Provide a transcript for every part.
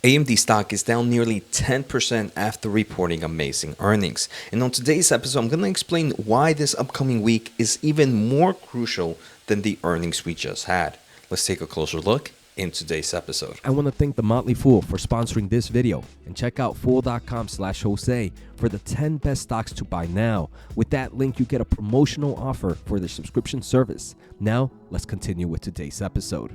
AMD stock is down nearly 10% after reporting amazing earnings. And on today's episode, I'm going to explain why this upcoming week is even more crucial than the earnings we just had. Let's take a closer look in today's episode. I want to thank the Motley Fool for sponsoring this video, and check out fool.com/Jose for the 10 best stocks to buy now. With that link, you get a promotional offer for their subscription service. Now, let's continue with today's episode.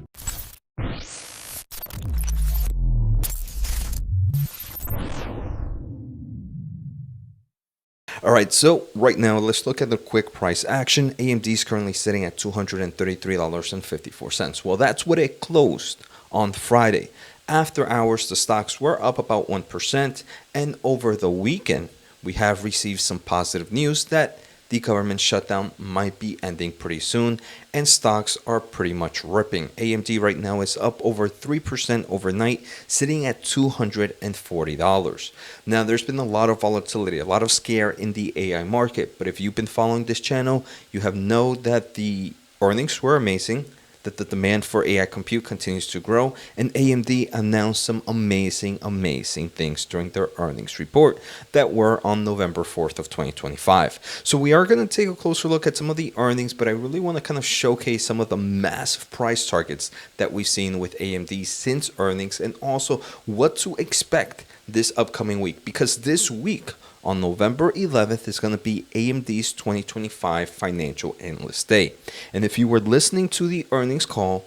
All right, so right now, let's look at the quick price action. AMD is currently sitting at $233.54. Well, that's what it closed on Friday. After hours, the stocks were up about 1%, and over the weekend, we have received some positive news that the government shutdown might be ending pretty soon, and stocks are pretty much ripping. AMD right now is up over 3% overnight, sitting at $240. Now, there's been a lot of volatility, a lot of scare in the AI market, but if you've been following this channel, you have known that the earnings were amazing, that the demand for AI compute continues to grow, and AMD announced some amazing things during their earnings report that were on November 4th of 2025. So we are going to take a closer look at some of the earnings, but I really want to kind of showcase some of the massive price targets that we've seen with AMD since earnings, and also what to expect this upcoming week, because this week on November 11th is going to be AMD's 2025 Financial Analyst Day. And if you were listening to the earnings call,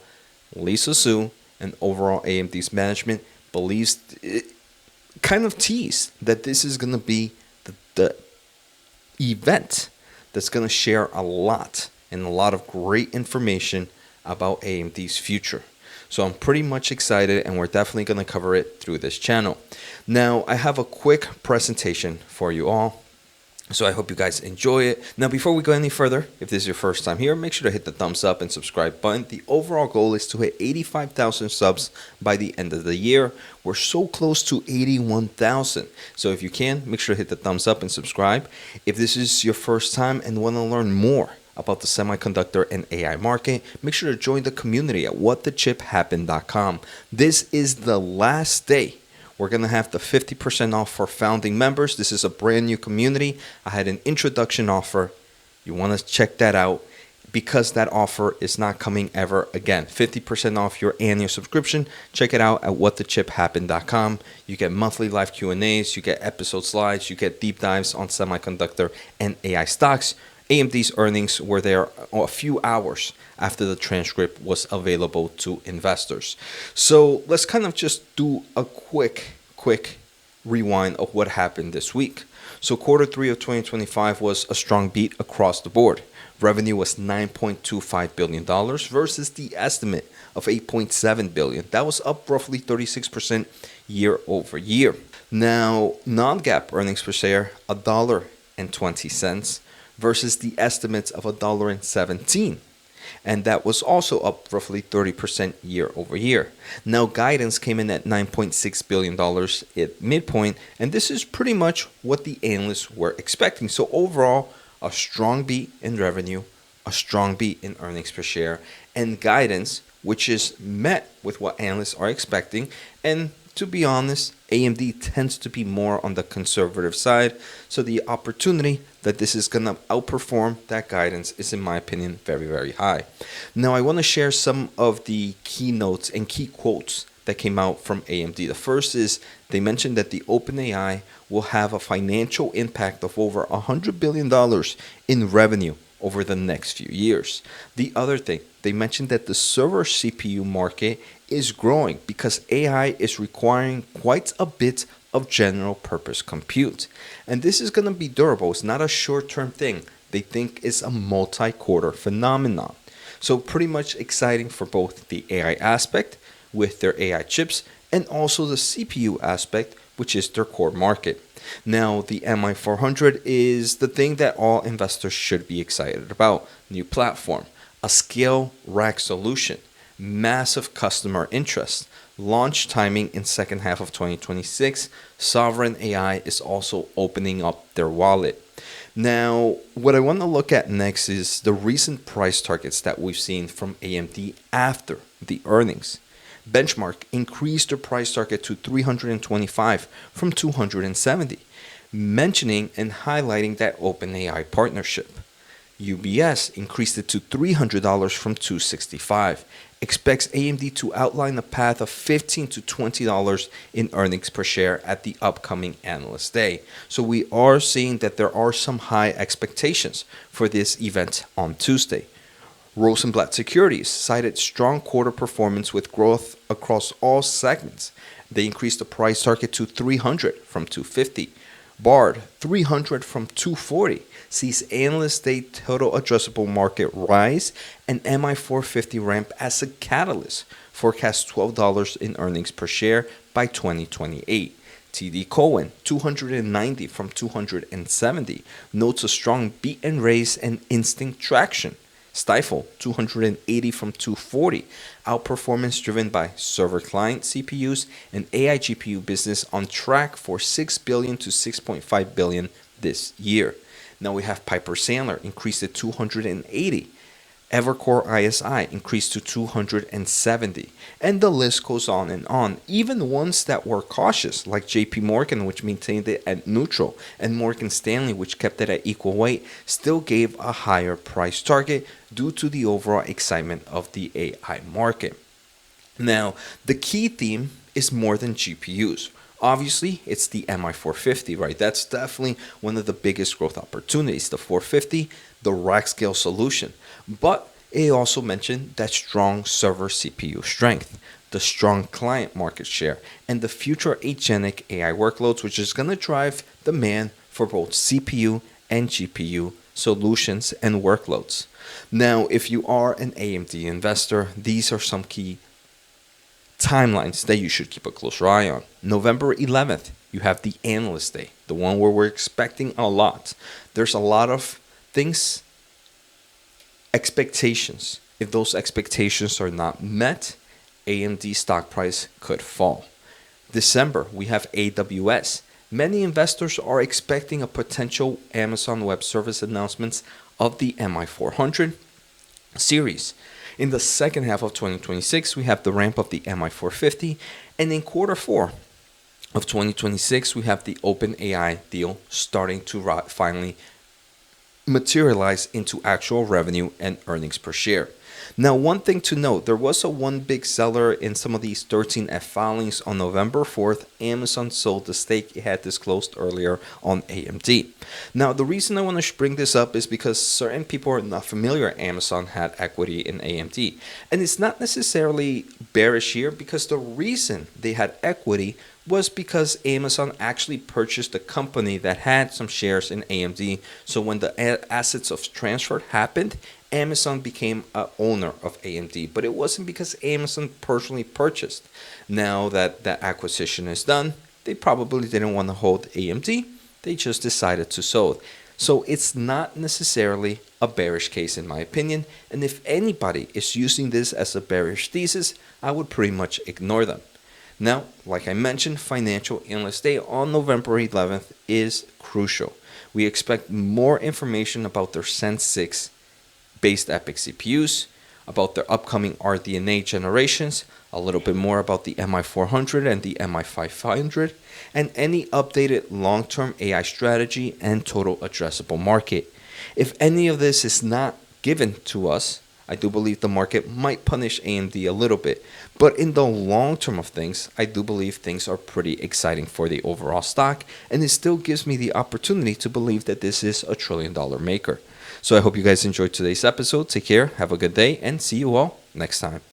Lisa Su and overall AMD's management believes, kind of teased that this is going to be the event that's going to share a lot and a lot of great information about AMD's future. So I'm pretty much excited, and we're definitely going to cover it through this channel. Now, I have a quick presentation for you all, so I hope you guys enjoy it. Now, before we go any further, if this is your first time here, make sure to hit the thumbs up and subscribe button. The overall goal is to hit 85,000 subs by the end of the year. We're so close to 81,000. So if you can, make sure to hit the thumbs up and subscribe. If this is your first time and want to learn more about the semiconductor and AI market, make sure to join the community at whatthechiphappened.com. This is the last day. We're going to have the 50% off for founding members. This is a brand new community. I had an introduction offer. You want to check that out, because that offer is not coming ever again. 50% off your annual subscription. Check it out at whatthechiphappened.com. You get monthly live Q&As, you get episode slides, you get deep dives on semiconductor and AI stocks. AMD's earnings were there a few hours after the transcript was available to investors. So let's kind of just do a quick rewind of what happened this week. So quarter 3 of 2025 was a strong beat across the board. Revenue was $9.25 billion versus the estimate of $8.7 billion. That was up roughly 36% year over year. Now, non-GAAP earnings per share, $1.20. versus the estimates of $1.17. And that was also up roughly 30% year over year. Now, guidance came in at $9.6 billion at midpoint, and this is pretty much what the analysts were expecting. So overall, a strong beat in revenue, a strong beat in earnings per share, and guidance, which is met with what analysts are expecting. And to be honest, AMD tends to be more on the conservative side, so the opportunity that this is going to outperform that guidance is, in my opinion, very high. Now, I want to share some of the keynotes and key quotes that came out from AMD. The first is they mentioned that the OpenAI will have a financial impact of over $100 billion in revenue over the next few years. The other thing, they mentioned that the server CPU market is growing because AI is requiring quite a bit of general purpose compute. And this is going to be durable. It's not a short-term thing. They think it's a multi-quarter phenomenon. So pretty much exciting for both the AI aspect with their AI chips and also the CPU aspect, which is their core market. Now, the MI400 is the thing that all investors should be excited about. New platform, a scale rack solution, massive customer interest, launch timing in second half of 2026. Sovereign AI is also opening up their wallet. Now, what I want to look at next is the recent price targets that we've seen from AMD after the earnings. Benchmark increased their price target to 325 from 270, mentioning and highlighting that OpenAI partnership. UBS increased it to $300 from $265. Expects AMD to outline a path of $15 to $20 in earnings per share at the upcoming Analyst Day. So we are seeing that there are some high expectations for this event on Tuesday. Rosenblatt Securities cited strong quarter performance with growth across all segments. They increased the price target to 300 from 250. Bard 300 from 240 sees Analyst Day total addressable market rise and MI 450 ramp as a catalyst. Forecasts $12 in earnings per share by 2028. TD Cowen 290 from 270 notes a strong beat and raise and instinct traction. Stifle 280 from 240, outperformance driven by server client CPUs and AI GPU business on track for $6 billion to $6.5 billion this year. Now we have Piper Sandler increased to 280. Evercore ISI increased to 270, and the list goes on and on. Even ones that were cautious, like JP Morgan, which maintained it at neutral, and Morgan Stanley, which kept it at equal weight, still gave a higher price target due to the overall excitement of the AI market. Now, the key theme is more than GPUs. Obviously, it's the MI 450, right? That's definitely one of the biggest growth opportunities. The 450, the rack scale solution. But it also mentioned that strong server CPU strength, the strong client market share, and the future agentic AI workloads, which is going to drive demand for both CPU and GPU solutions and workloads. Now, if you are an AMD investor, these are some key timelines that you should keep a closer eye on. November 11th, you have the Analyst Day, the one where we're expecting a lot. There's a lot of things, expectations. If those expectations are not met, AMD stock price could fall. December, we have AWS. Many investors are expecting a potential Amazon Web Service announcements of the MI 400 series. In the second half of 2026, we have the ramp of the MI 450, and in quarter 4 of 2026, we have the OpenAI deal starting to finally materialize into actual revenue and earnings per share. Now, one thing to note, there was one big seller in some of these 13F filings on November 4th. Amazon sold the stake it had disclosed earlier on AMD. Now, the reason I want to bring this up is because certain people are not familiar. Amazon had equity in AMD. And it's not necessarily bearish here, because the reason they had equity was because Amazon actually purchased a company that had some shares in AMD. So when the assets of transfer happened, Amazon became an owner of AMD, but it wasn't because Amazon personally purchased. Now that that acquisition is done, they probably didn't want to hold AMD. They just decided to sell it. So it's not necessarily a bearish case in my opinion. And if anybody is using this as a bearish thesis, I would pretty much ignore them. Now, like I mentioned, Financial Analyst Day on November 11th is crucial. We expect more information about their Zen 6 based EPYC CPUs, about their upcoming RDNA generations, a little bit more about the MI 400 and the MI 500, and any updated long-term AI strategy and total addressable market. If any of this is not given to us, I do believe the market might punish AMD a little bit. But in the long term of things, I do believe things are pretty exciting for the overall stock, and it still gives me the opportunity to believe that this is a $1 trillion maker. So I hope you guys enjoyed today's episode. Take care, have a good day, and see you all next time.